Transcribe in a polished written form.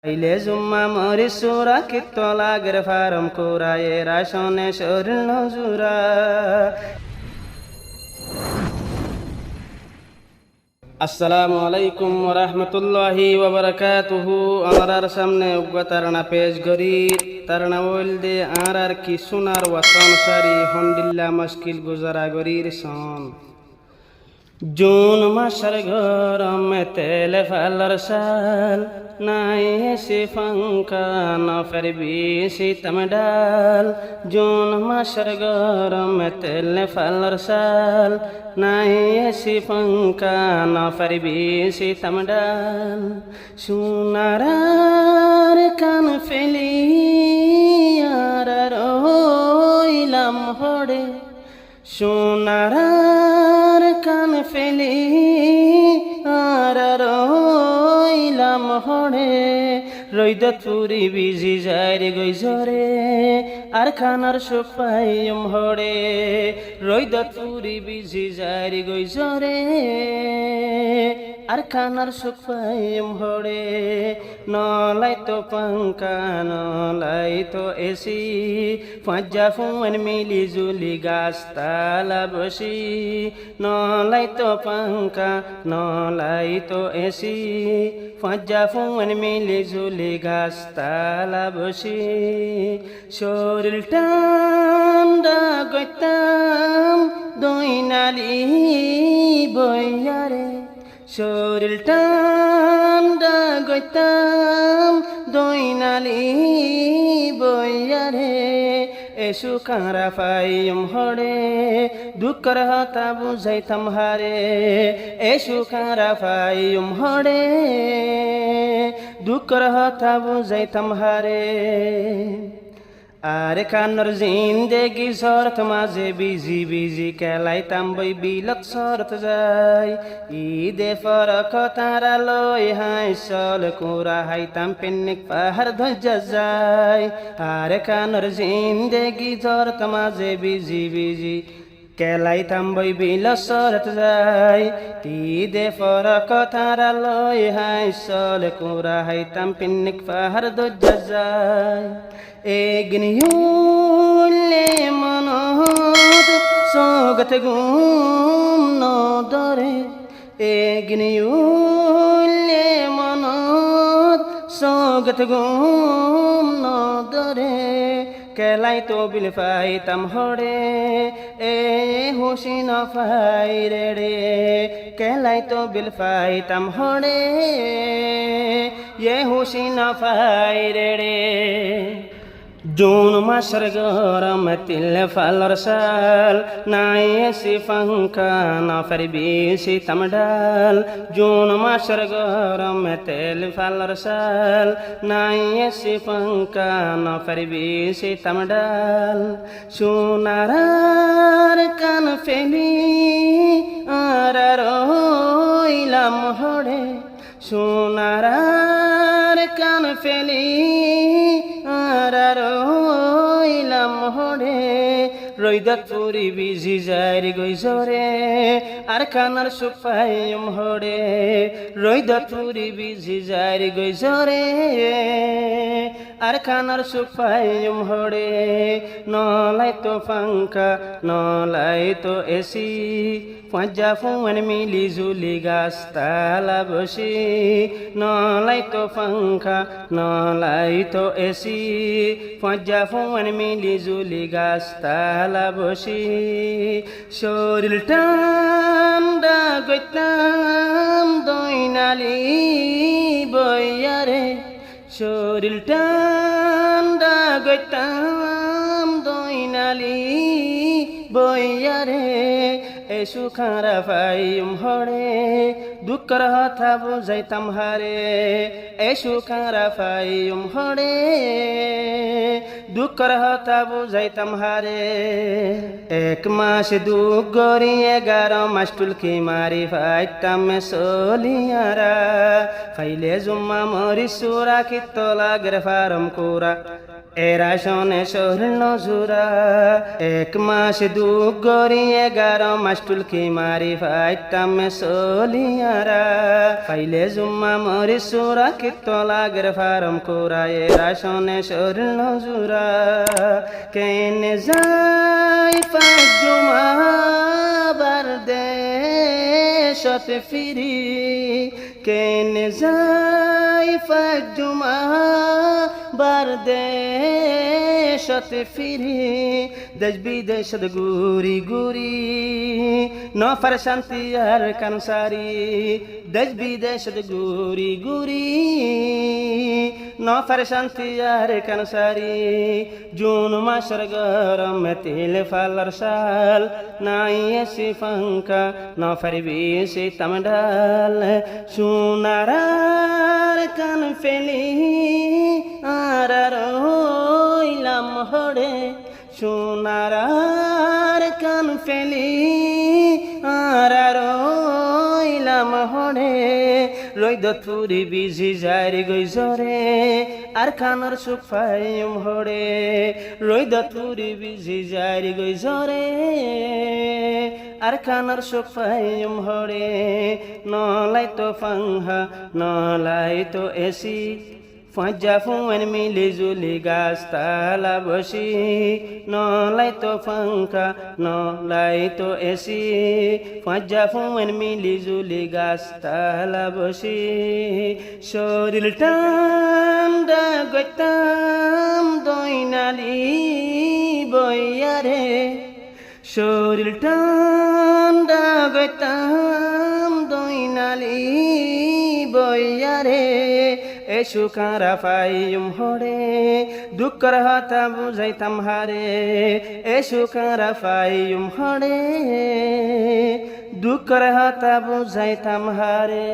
আইলে জুম্মা মরি সুরা কিত্তলা গের ফারম কোরা এ রাশনে শরীর নজুরা। আসসালামু আলাইকুম ওয়া রাহমাতুল্লাহি ওয়া বারাকাতুহু। আমার সামনে উগতারনা পেশ গরি তারনা ওলদে আর কি সোনার ওয়াতন সারি হন্ডিল্লা মুশকিল গুজারা গরির সন। জুন মাসের গরমে তেলে ফালার সাল নাই এসে ফাঙ্কা নফের বেশি তামডাল। জুন মাসের গরমে তেলে ফালার সাল নাই এসে ফাঙ্কা নফের বেশি তামডাল। সোনার কান ফেলি আর রইলাম হড়ে, সোনার কান ফেলি আর রইলাম হড়ে। রইদত পুরি বিজি যায় রে গৈজরে আর খানার সুখ পাইম হড়ে। রইদত পুরি বিজি যায় রে গৈজরে আর খানার সুখ পাইম হড়ে। নলাই তো পাঙ্কা নলাই তো এসি ফাজ্জা ফুন মিলি জুলি গাছতালা বসি। নলাই তো পাঙ্কা নলাই তো এসি ফাজ্জা ফুন মিলি জুলি গাছতালা বসি। শরীর ঠান্ডা গইতাম দইনালি বইয়ারে, শরীর ঠান্ডা গইতাম দইনালি বইয়ারে। এসু কারা পাইম হড়ে দুঃখর হতা বুঝাইতাম হারে। এসু কারা পাইম হড়ে দুঃখর হতা বুঝাইতাম হারে। আর কানর জিন্দেগি শরত মাঝে বিজি বিজি কেলাইতাম বই বিলত শরত যায়। ঈদে ফরক তারা লই হাই চল কুরা হাইতাম পিন্নিক পাহাড় ধৈর্য যায়। আর কানর জিন্দেগি শরত মাঝে বিজি বিজি কেলাইতাম বই বিলত শরত যায়। ঈদে ফরক তারা লই হাই চল কুরা হাইতাম পিন্নিক পাহাড় ধৈর্য যায়। এগনিউলে মনত সগত গুম নদরে, এগনিউলে মনত সগত গুম নদরে। কেলাই তো বিল পাইতাম হড়ে এ হুশি ন পাই রে। কেলাই তো বিল পাইতাম হড়ে এ হুশি ন পাই রে। জুন মাসের গরম তিলে ফালার সাল নাই এসি ফাঙ্কা নফের বেশি তামডাল। জুন মাসের গরম তেল ফালার সাল নাই এসি ফাঙ্কা নফের বেশি তামডাল। সোনার কান ফেলি আর রইলাম হড়ে, সোনার কান ফেলি আর রইলাম হড়ে। রইদত পুরি বিজি যায় রে গৈজরে আর খানার সুখ পাইম হড়ে। রইদত পুরি বিজি যায় রে গৈজরে আর খানার সুখ পাইম হড়ে। নলাই তো পাঙ্কা নলাই তো এসি ফাজ্জা ফুন মিলি জুলি গাছতালা বসি। নলাই তো পাঙ্খা নলাই তো এসি ফাজ্জা ফুন মিলি জুলি গাছতালা বসি। শরীর ঠান্ডা গইতাম দইনালি বইয়ারে, শরীর ঠান্ডা গইতাম দইনালি বইয়ারে। এসু খারা পাইম হড়ে দুঃখর হতা বুঝাইতাম হারে। এসু খারা পাইম হড়ে দুঃখর হতা বুঝাইতাম হারে। এক মাস দুঃখ গরি 11 মাস টুলকি মারি ফাইতাম সলিয়ারা। ফাইলে জুম্মা মরি সুরা কিত্তলা গের ফারম কোরা এরা শোনে স্বর্ণ জোড়া 1 মাস দুঃখ গড়ি 11 মাস টুলকি মারি ফাইটাম সলিয়ারা পাইলে জুম্মা মরি সুরা কিত লাগের ফারম কোরা এরা শোনে স্বর্ণ জোড়া কেনে যাই ফাজুমা বার দেশতে ফিরি কেনে যাই ফাজুমা বার দেশতে ফিরি দেশ বিদেশত ঘুরি ঘুরি নফার শান্তি আর কানসারি দেশ বিদেশত ঘুরি ঘুরি নফার শান্তি আর কানসারি জুন মাসের গরম তেল ফালার শাল নাই এসি ফাঙ্কা নফার বেশি তামডাল সোনার কান ফেলি আর রইলাম হড়ে সোনার কান ফেলি আর রইলাম হড়ে রইদ তুরি বিজি যারি গই জরে আর খানার সুখ পাইম হড়ে রইদ তুরি বিজি যারি গই জরে আর খানার সুখ পাইম হড়ে নলাই তো পাংহা নলাই তো এসি ফাঁজা ফুয়ান মিলি জুলি গাছতলা বসি নলাই তো পাংখা নলাই তো এসি ফাঁজা ফুয়ান মিলি জুলি গাছতলা বসি শরীর ঠান্ডা গইতাম দইনালি বইয়ারে শরীর ঠান্ডা গইতাম দইনালি বইয়ারে এ সুখারা পাইম হরে দুঃখর হতা বুঝাইতাম হারে এ সুখারা পাইম হরে দুঃখর হতা বুঝাইতাম হারে।